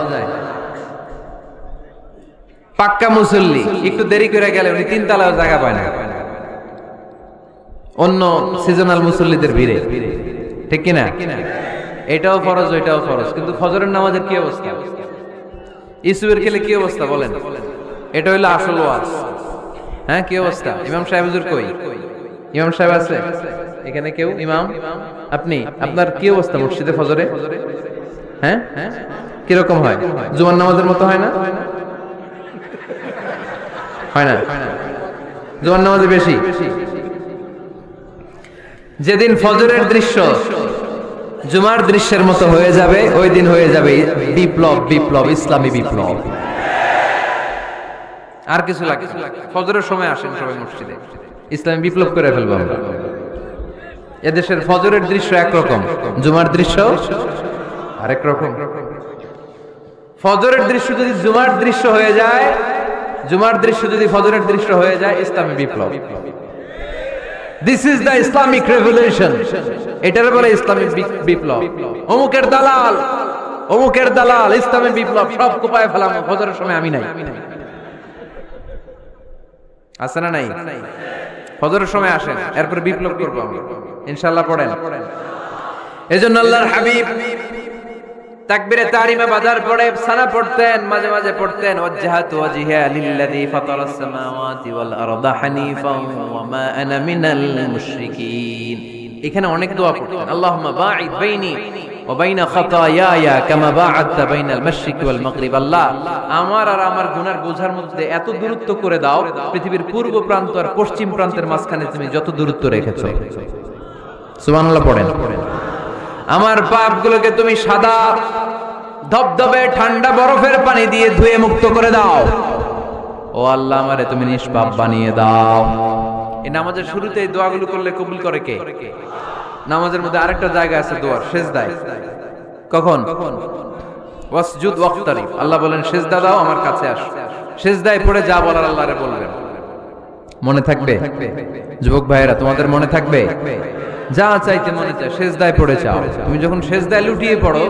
পাক্কা মুসল্লি একটু দেরি করে গেলে উনি 3 তলায় জায়গা পায় না, অন্য সিজনাল মুসল্লিদের ভিড়ে, ঠিক কিনা? এটাও ফরজ, ওইটাও ফরজ। কিন্তু ফজরের নামাজের কি অবস্থা? ইসুবের খেলে কি অবস্থা বলেন? এটা হইলো আসল ওয়াজ। হ্যাঁ, কি অবস্থা? ইমাম সাহেব হুজুর কই? ইমাম সাহেব আছে এখানে? কেউ? ইমাম আপনি, আপনার কি অবস্থা মসজিদে ফজরে? হ্যাঁ, কিরকম হয়? জুমার নামাজের মতো হয় না? হয় না? জুমার নামাজে বেশি। যেদিন ফজরের দৃশ্য জুমার দৃশ্যের মতো হয়ে যাবে, ওই দিন হয়ে যাবে বিপ্লব, বিপ্লব, ইসলামী বিপ্লব। আর কিছু লাগে? ফজরের সময় আসেন সবাই মসজিদে, ইসলামী বিপ্লব করে ফেলবো আমরা। এদেশের ফজরের দৃশ্য একরকম, জুমার দৃশ্য আরেক রকম। ফজরের দৃশ্য যদি জুমার দৃশ্য হয়ে যায়, জুমার দৃশ্য যদি ফজরের দৃশ্য হয়ে যায় ইসলামী বিপ্লব। This is the Islamic revolution, এটার বলে ইসলামিক বিপ্লব। অমুকের দালাল, অমুকের দালাল, ইসলামী বিপ্লব, সব কোপায় ফেলাম, ফজরের সময় আমি নাই। আছে না নাই? ফজরের সময় আসেন, এরপর বিপ্লব করবো আমরা ইনশাআল্লাহ। পড়েন। এজন্য আল্লাহর হাবিব তাকবীরে তাহরিমা বাজার পড়ে সানা পড়তেন, মাঝে মাঝে পড়তেন ওয়াজহাতু ওয়াজহিয়া লিল্লাযী ফাতারাস সামাওয়াতি ওয়াল আরদা হানিফান ওয়া মা আনা মিনাল মুশরিকিন। এখানে অনেক দোয়া পড়তেন। আল্লাহুম্মা বাঈদ বাইনি ওয়া বাইনা খাতায়ায়া কামা বাআদতা বাইনাল মাশরিকি ওয়াল মাগরিব। আল্লাহ, আমার আর আমার গুনার বোঝার মধ্যে এত দূরত্ব করে দাও, পৃথিবীর পূর্ব প্রান্ত আর পশ্চিম প্রান্তের মাঝখানে তুমি যত দূরত্ব রেখেছো। সুবহানাল্লাহ পড়েন। আমার পাপগুলোকে তুমি সাদা ধবধবে ঠান্ডা বরফের পানি দিয়ে ধুয়ে মুক্ত করে দাও। ও আল্লাহ, আমারে তুমি নিষ্পাপ বানিয়ে দাও। এই নামাজের শুরুতে এই দোয়াগুলো করলে কবুল করে কে? নামাজের মধ্যে আরেকটা জায়গা আছে দোয়ার, সিজদায়। কখন? ওয়াসজুদ ওয়াক্তারিব। আল্লাহ বলেন সিজদা দাও, আমার কাছে আসো। সিজদায় পড়ে যা বলার আল্লাহরে বলবেন। মনে থাকবে? যুবক ভাইয়েরা, তোমাদের মনে থাকবে? যা চাইতে মনে চায় সেজদায় পড়ে যাও। তুমি যখন সেজদায় লুটিয়ে পড়ো,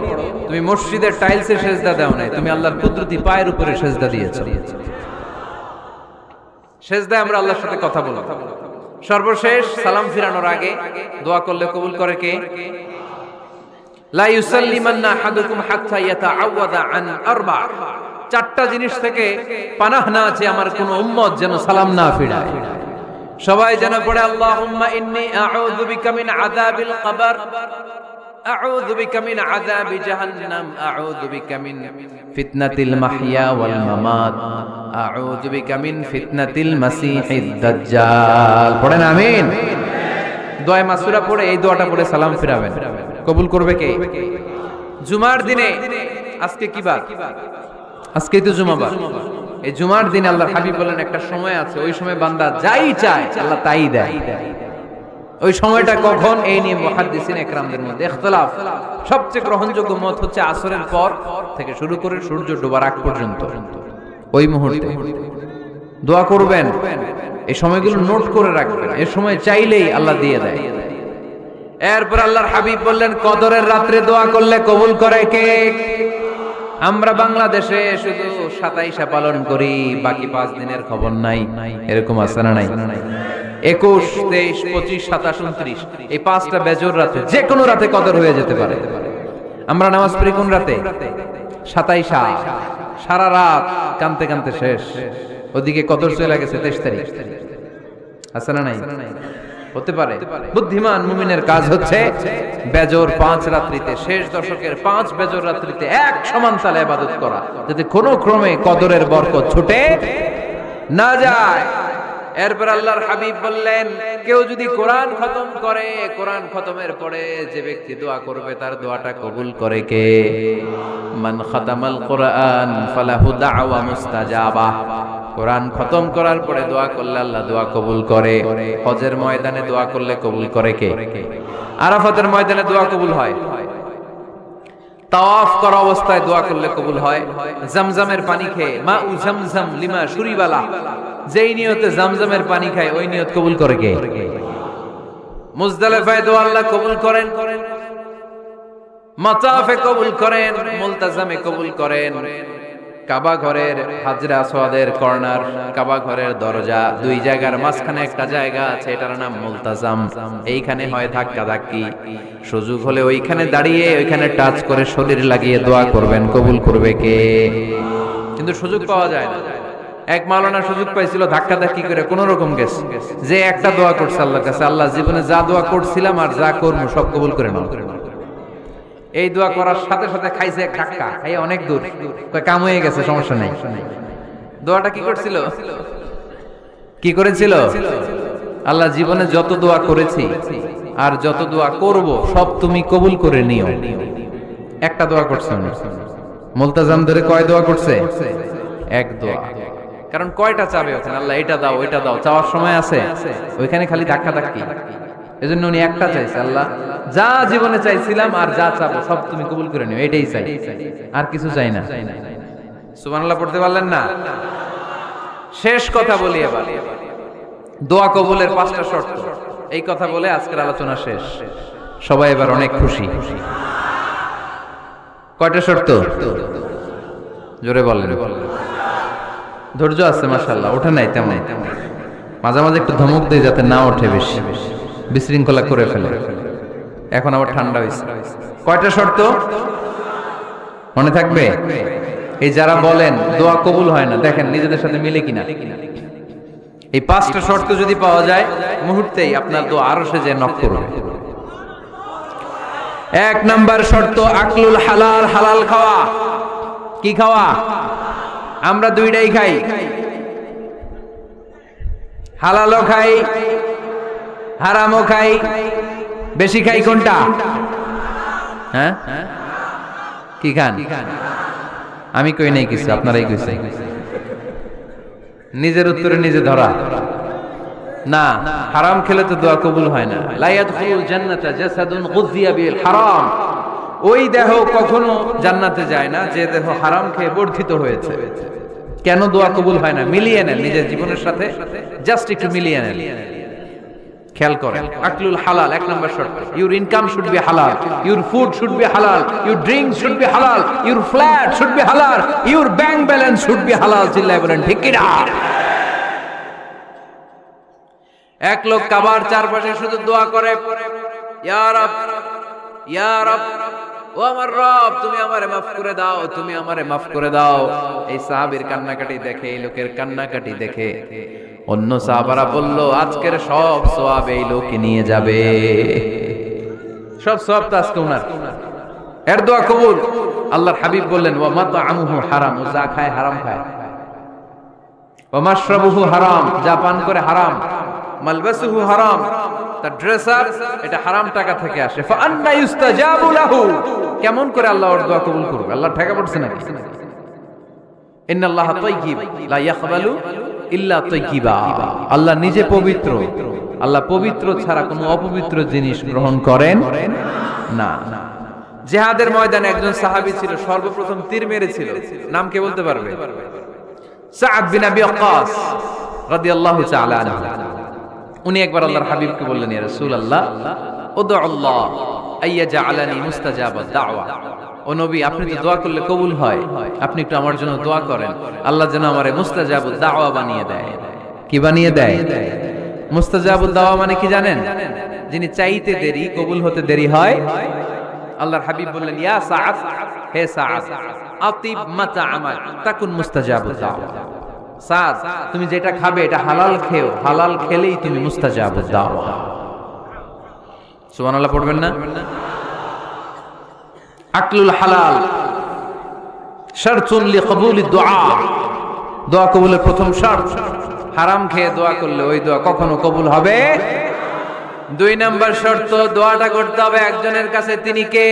তুমি মসজিদের টাইলসে সেজদা দাও নাই, তুমি আল্লাহর কুদরতি পায়ের উপরে সেজদা দিয়েছো। সেজদায় আমরা আল্লাহর সাথে কথা বলবো। সর্বশেষ সালাম ফিরানোর আগে দোয়া করলে কবুল করে কে? লা ইউসাল্লিমান্না আহাদুকুম হাত্তা ইয়াতাআওয়াদা আন আরবা। চারটা জিনিস থেকে পানাহ না আছে আমার কোন উম্মত যেন সালাম না ফিরায়। সবাই যেন পড়ে আল্লাহুম্মা ইন্নী আউযু বিকা মিন আযাবিল কবর, আউযু বিকা মিন আযাবি জাহান্নাম, আউযু বিকা মিন ফিতনাতিল মাহইয়া ওয়াল মামাত, আউযু বিকা মিন ফিতনাতিল মাসিহিদ দাজ্জাল। পড়েন আমিন। দোয়া মাসুরা পড়ে এই দোয়াটা পড়ে সালাম ফিরাবেন। কবুল করবে কে? জুমার দিনে, আজকে কি বার? আজকেই তো জুমাবার। এই জুমার দিন আল্লাহর হাবিব বলেন একটা সময় আছে, ওই সময় বান্দা যাই চায় আল্লাহ তাই দেয়। ওই সময়টা কখন? এই নিয়ে মুহাদ্দিসিন একরামদের মধ্যে ইখতিলাফ। সবচেয়ে গ্রহণযোগ্য মত হচ্ছে আসরের পর থেকে শুরু করে সূর্য ডোবার আগ পর্যন্ত ওই মুহূর্তে দোয়া করবেন। এই সময়গুলো নোট করে রাখবেন, এই সময় চাইলেই আল্লাহ দিয়ে দেয়। এরপর আল্লাহর হাবিব বললেন কদরের রাত্রে দোয়া করলে কবুল করে কে? আমরা বাংলাদেশে শুধু 27 পালন করি, বাকি 5 দিনের খবর নাই। এরকম আছে না নাই? 21, 23, 25, 27, 29 এই 5টা বেজোর রাতে যে কোনো রাতে কদর হয়ে যেতে পারে। আমরা নামাজ পড়ি কোন রাতে? 27। সারা রাত কানতে কানতে শেষ, ওদিকে কদর চলে গেছে 23 তারিখ। আছে না নাই? হতে পারে। বুদ্ধিমান মুমিনের কাজ হচ্ছে বেজোর 5 রাত্রিতে, শেষ দশকের 5 বেজোর রাত্রিতে এক সমান তালে ইবাদত করা, যাতে কোনো ক্রমে কদরের বরকত ছুটে না যায়। এরপর আল্লাহর হাবিব বললেন কেউ যদি কোরআন খতম করে, কোরআন খতমের পরে যে ব্যক্তি দোয়া করবে তার দোয়াটা কবুল করে কে? মান খাতামাল কোরআন ফালাহু দাওয়া মুস্তাজাবা। কোরআন খতম করার পরে দোয়া করলে আল্লাহ দোয়া কবুল করে। হজের ময়দানে দোয়া করলে কবুল করে কে? আরাফাতের ময়দানে দোয়া কবুল হয়। তাওয়াফ করা অবস্থায় দোয়া করলে কবুল হয়। জামজামের পানি খেয়ে মা উ জামজাম লিমা শুরিবালা, যেই নিয়তে জামজামের পানি খায় ওই নিয়ত কবুল করে কে? মুজদালিফায় দোয়া আল্লাহ কবুল করেন, মাতাফে কবুল করেন, মুলতাজামে কবুল করেন। কাবা ঘরের হাজরে আসওয়াদের কর্নার, কাবা ঘরের দরজা, দুই জায়গার মাঝখানে একটা জায়গা আছে, এটার নাম মুলতাজাম। এইখানে হয় ধাক্কা ধাক্কি। সুযোগ হলে ওইখানে দাঁড়িয়ে ওইখানে টাচ করে শরীর লাগিয়ে দোয়া করবেন, কবুল করবে কে? কিন্তু সুযোগ পাওয়া যায় না। এক মাওলানা সুযোগ পাইছিল ধাক্কা ধাক্কি করে কোন রকম গেছে, যে একটা দোয়া করছে আল্লাহর কাছে, আল্লাহ জীবনে যা দোয়া করছিলাম আর যা করবো সব কবুল করে নাও। এই দোয়া করার সাথে সাথে খাইছে এক ধাক্কা, খাই অনেক দূর, কাম হয়ে গেছে, সমস্যা নেই। দোয়াটা কি করছিল? কি করেছিল? আল্লাহ জীবনে যত দোয়া করেছি আর যত দোয়া করব সব তুমি কবুল করে নিও। একটা দোয়া করছে না। মুলতাজাম ধরে কয় দোয়া করছে? এক দোয়া। কারণ কয়টা চাবে ওখানে? আল্লাহ এটা দাও ওইটা দাও, চাওয়ার সময় আছে? ওইখানে খালি ধাক্কা ধাক্কি। এজন্য উনি একটা চাইছে, আল্লাহ যা জীবনে চাইছিলাম আর যা চাবো সব তুমি কবুল করে নিও, এটাই চাই, আর কিছু চাই না। সুবহানাল্লাহ পড়তে পারলেন না? শেষ কথা বলি এবার, দোয়া কবুলের 5টা শর্ত। এই কথা বলে আজকের আলোচনা শেষ। সবাই এবার অনেক খুশি। কয়টা শর্ত? জোরে বলেন। ধৈর্য আছে মাশাআল্লাহ, ওঠে নাই তেমন। মাঝে মাঝে একটু ধমক দিয়ে যাতে না ওঠে, বেশি বিশৃঙ্খলা করে ফেলে। এখন আবার ঠান্ডা হয়েছে। কয়টা শর্ত মনে থাকবে? এই যারা বলেন দোয়া কবুল হয় না, দেখেন নিজেদের সাথে মিলে কিনা। এই 5টা শর্ত যদি পাওয়া যায়, মুহূর্তেই আপনার দোয়া আরশে যে নক করবে। 1 নাম্বার শর্ত আকলুল হালাল, হালাল খাওয়া। কি খাওয়া? আমরা দুইটাই খাই, হালালও খাই হারামও খাই। বেশি খাই কোনটা? হ্যাঁ, কি খান? আমি কই নাই কিছু, আপনারাই কইছে। নিজের উত্তরে নিজে ধরা না। হারাম খেলে তো দোয়া কবুল হয় না। লা ইয়াদখুলুল জান্নাতা জাসাদুন গুযিয়া বিল হারাম। ওই দেহ কখনো জান্নাতে যায় না যে দেহ হারাম খেয়ে বর্ধিত হয়েছে। কেন দোয়া কবুল হয় না? মিলিয়ে নেন নিজের জীবনের সাথে, জাস্ট একটু মিলিয়ে নেন, খেয়াল করেন। আকলুল হালাল 1 নম্বর শর্ত। ইউর ইনকাম শুড বি হালাল, ইউর ফুড শুড বি হালাল, ইউর ড্রিঙ্ক শুড বি হালাল, ইউর ফ্ল্যাট শুড বি হালাল, your bank balance should be হালাল। চিল্লায় বলেন ঠিক কি না? এক লোক কাবার চারপাশে শুধু দোয়া করে, ইয়া রব, ইয়া রব, ও আমার রব, তুমি আমারে মাফ করে দাও, তুমি আমারে মাফ করে দাও। এই সাহাবীর কান্নাকাটি দেখে, এই লোকের কান্নাকাটি দেখে অন্য সাহাবারা বলল, আজকের সব সওয়াব এই লোকে নিয়ে যাবে। সব সওয়াব তো আজকে ওনার। এর দোয়া কবুল। আল্লাহর হাবিব বললেন, ওয়া মাতআমুহু হারাম, ও যা খায় হারাম খায়। ওয়া মাশরাবুহু হারাম, যা পান করে হারাম। মালবাসুহু হারাম, তার ড্রেস আপ এটা হারাম টাকা থেকে আসে। ফা আন্না ইউস্তাজাবু লাহু, কেমন করে আল্লাহ ওর দোয়া কবুল করবে? আল্লাহ ঠেকা পড়ছে নাকি? ইন্নাল্লাহা তাইয়্যিব লা ইয়াকবালু ইল্লা তাইয়্যিবা। আল্লাহ নিজে পবিত্র, আল্লাহ পবিত্র ছাড়া কোনো অপবিত্র জিনিস গ্রহণ করেন না। জিহাদের ময়দানে একজন সাহাবী ছিল, সর্বপ্রথম তীর মেরেছিল। নাম কে বলতে পারবে? সাআদ বিন আবি ওয়াক্কাস রাদিয়াল্লাহু তাআলা আনহু। উনি একবার আল্লাহর হাবিবকে বললেন, ইয়া রাসূলুল্লাহ, উদউ আল্লাহ আইয়াজআলানি মুস্তাজাবাদ দাওয়া। ও নবী, আপনি তো দোয়া করলে কবুল হয়, আপনি একটু আমার জন্য দোয়া করেন, আল্লাহ যেন আমারে মুস্তাজাবুদ দাওয়া বানিয়ে দেয়। কি বানিয়ে দেয়? মুস্তাজাবুদ দাওয়া মানে কি জানেন? যিনি চাইতে দেরি, কবুল হতে দেরি হয়। আল্লাহর হাবিব বললেন, ইয়া সাআদ, হে সাআদ, আতিব মাতআমাক তাকুন মুস্তাজাবুদ দাওয়া। সাদ, তুমি যেটা খাবে এটা হালাল খেও, হালাল খেলেই তুমি মুস্তাজাবুদ দাওয়া। সুবহানাল্লাহ পড়বেন না? আকলুল হালাল শারতুন লিকবুলি দুআ, দোয়া কবুলের প্রথম শর্ত। হারাম খেয়ে দোয়া করলে ওই দোয়া কখনো কবুল হবে। 2 নাম্বার শর্ত, দোয়াটা করতে হবে একজনের কাছে, তিনি কে?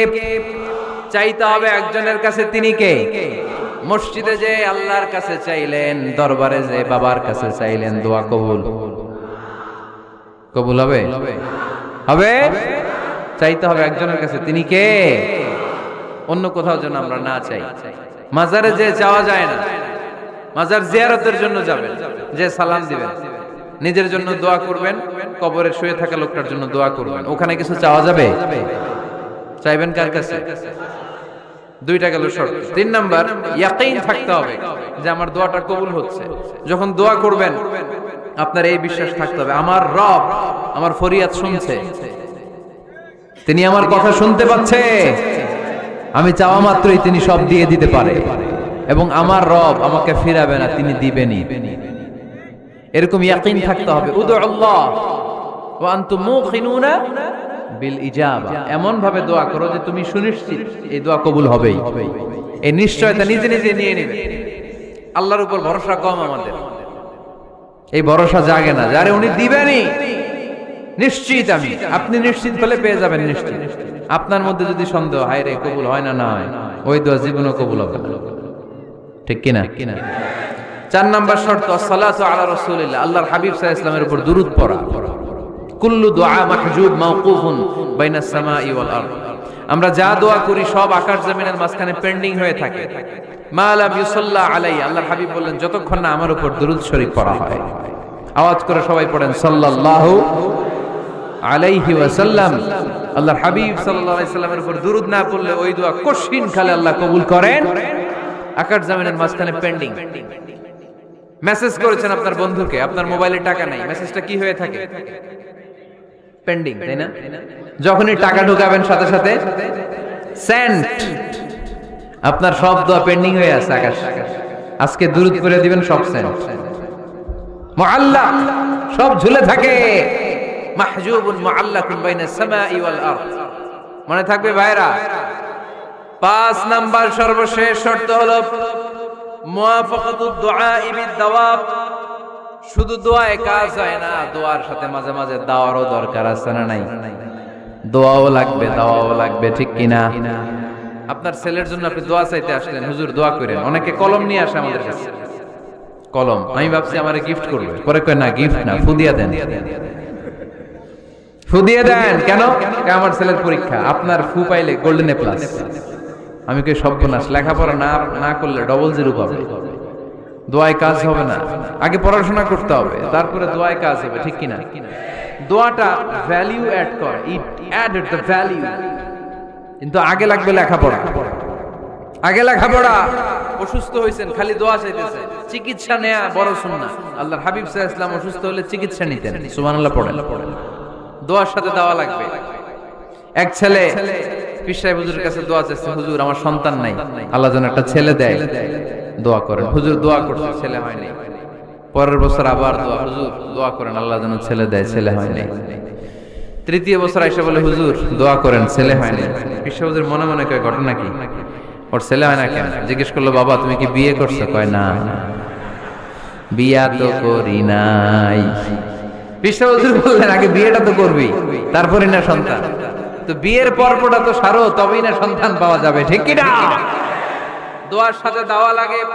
চাইতে হবে একজনের কাছে, তিনি কে? মসজিদে যে আল্লাহর কাছে চাইলেন, দরবারে যে বাবার কাছে চাইলেন, দোয়া কবুল কবুল হবে? হবে। চাইতে হবে একজনের কাছে, তিনি কে? অন্য কোথাও যেন আমরা না চাই। মাজারে যে চাওয়া যায় না, মাজার জিয়ারতের জন্য যাবেন, যে সালাম দিবেন, নিজের জন্য দোয়া করবেন, কবরে শুয়ে থাকা লোকটার জন্য দোয়া করবেন। ওখানে কিছু চাওয়া যাবে? চাইবেন কার কাছে? 2টা গেল শর্ত। 3 নাম্বার, ইয়াকিন থাকতে হবে যে আমার দোয়াটা কবুল হচ্ছে। যখন দোয়া করবেন আপনার এই বিশ্বাস থাকতে হবে, আমার রব আমার ফরিয়াদ শুনছে, তিনি আমার কথা শুনতে পাচ্ছে, আমি চাওয়া মাত্রই তিনি সব দিয়ে দিতে পারে, এবং আমার রব আমাকে ফিরাবে না, তিনি দিবেনই। এরকম ইয়াকিন থাকতে হবে। উদু আল্লাহ ওয়া আনতুম মুকিনুনা বিল ইজাবা, এমন ভাবে দোয়া করো যে তুমি সুনিশ্চিত এই দোয়া কবুল হবেই। এই নিশ্চয়তা নিজে নিজে নিয়ে নেবে। আল্লাহর উপর ভরসা কম আমাদের, এই ভরসা জাগে না, যারে উনি দিবেনই নিশ্চিত আমি। আপনি নিশ্চিত হলে পেয়ে যাবেন নিশ্চিত। আপনার মধ্যে যদি সন্দেহ, হায় রে কবুল হয় না, না হয়, ওই দোয়া জীবনও কবুল হবে না। ঠিক কিনা? 4 নাম্বার শর্ত, আসসালাতু আলা রাসূলিল্লাহ, আল্লাহর হাবিব সাল্লাল্লাহু আলাইহি ওয়াসাল্লামের উপর দুরূদ পড়া। কুল্লু দুআ মাহজুব মাওকুফুন বাইনাস সামাই ওয়াল আরদ। আমরা যা দোয়া করি সব আকাশ জমিনের মাঝখানে পেন্ডিং হয়ে থাকে। মা লাম ইউসাল্লা আলাইহি, আল্লাহর হাবিব বললেন যতক্ষণ না আমার উপর দুরূদ শরীফ পড়া হয়। আওয়াজ করে সবাই পড়েন সাল্লাল্লাহু আলাইহি ওয়াসাল্লাম। আল্লাহর হাবিব সাল্লাল্লাহু আলাইহি সাল্লামের উপর দুরূদ না পড়লে ওই দোয়া কঠিন কালে আল্লাহ কবুল করেন। আকাশ জমিনের মাঝখানে পেন্ডিং। মেসেজ করেছেন আপনার বন্ধুকে, আপনার মোবাইলে টাকা নাই, মেসেজটা কি হয়ে থাকে? পেন্ডিং, তাই না? যখনই টাকা ঢুকাবেন সাথে সাথে সেন্ড। আপনার সব দোয়া পেন্ডিং হয়ে আছে আকাশ। আজকে দুরূদ করে দিবেন, সব সেন্ড। মুআল্লাক, সব ঝুলে থাকে। মাহজুবুন মুআল্লাকুন বাইনাস সামাই ওয়াল আরদ। মনে থাকবে ভাইরা? 5 নাম্বার সর্বশেষ শর্ত হলো মুওয়াফাকাতুদ দুআ বিদ-দাওয়াব। শুধু দোয়ায় কাজ হয় না, দোয়ার সাথে মাঝে মাঝে দাওয়ারও দরকার আছে না নাই? দোয়াও লাগবে, দাওয়াও লাগবে, ঠিক কিনা? আপনার ছেলের জন্য আপনি দোয়া চাইতে আসলেন, হুজুর দোয়া করেন। অনেকে কলম নিয়ে আসে আমাদের কাছে, কলম। আমি ভাবছি আমারে গিফট করবে, পরে কয় না গিফট না, ফুদিয়া দেন। ফুদিয়ে দেন কেন? আমার ছেলের পরীক্ষা, আপনার ফু পাইলে গোল্ডেন এ প্লাস। আমি কই সর্বনাশ, লেখাপড়া না করলে ডবল জিরো পাবে, দোয়ায় কাজ হবে না। আগে পড়াশোনা করতে হবে, তারপরে দোয়ায় কাজ হবে, ঠিক কিনা? দোয়াটা ভ্যালিউ অ্যাড করে, ইট অ্যাডেড দ্য ভ্যালিউ। কিন্তু আগে লাগবে লেখাপড়া, আগে লেখাপড়া। অসুস্থ হয়েছেন, খালি দোয়া চাইতেছেন, চিকিৎসা নেয়া বড় সুন্নাহ। আল্লাহর হাবিব সাল্লাল্লাহু আলাইহি ওয়াসাল্লাম অসুস্থ হলে চিকিৎসা নিতেন। সুবহানাল্লাহ পড়েন। দোয়ার সাথে দেওয়া লাগবে। এক ছেলে পীর সাহেব হুজুরের কাছে দোয়া চাইছে, হুজুর আমার সন্তান নাই, আল্লাহ যেন একটা ছেলে দেয়, দোয়া করেন। হুজুর দোয়া করছে, ছেলে হয়নি। পরের বছর আবার দোয়া, হুজুর দোয়া করেন আল্লাহ যেন ছেলে দেয়, ছেলে হয়নি। তৃতীয় বছর আইসা বলে, হুজুর দোয়া করেন, ছেলে হয়নি। পীর সাহেব হুজুর মনে মনে কয় ঘটনা কি? ওর ছেলে হয় না কেন? জিজ্ঞেস করলো, বাবা তুমি কি বিয়ে করছো? কয় না, বিয়া তো করি নাই। পীর সাহেব হুজুর বললেন, আগে বিয়েটা তো করবি, তারপরে না সন্তান। তো বিয়ের পর্বটা তো সারো, তবেই না সন্তান পাওয়া যাবে, ঠিক কি না? দোয়ার সাথে দেওয়া লাগে।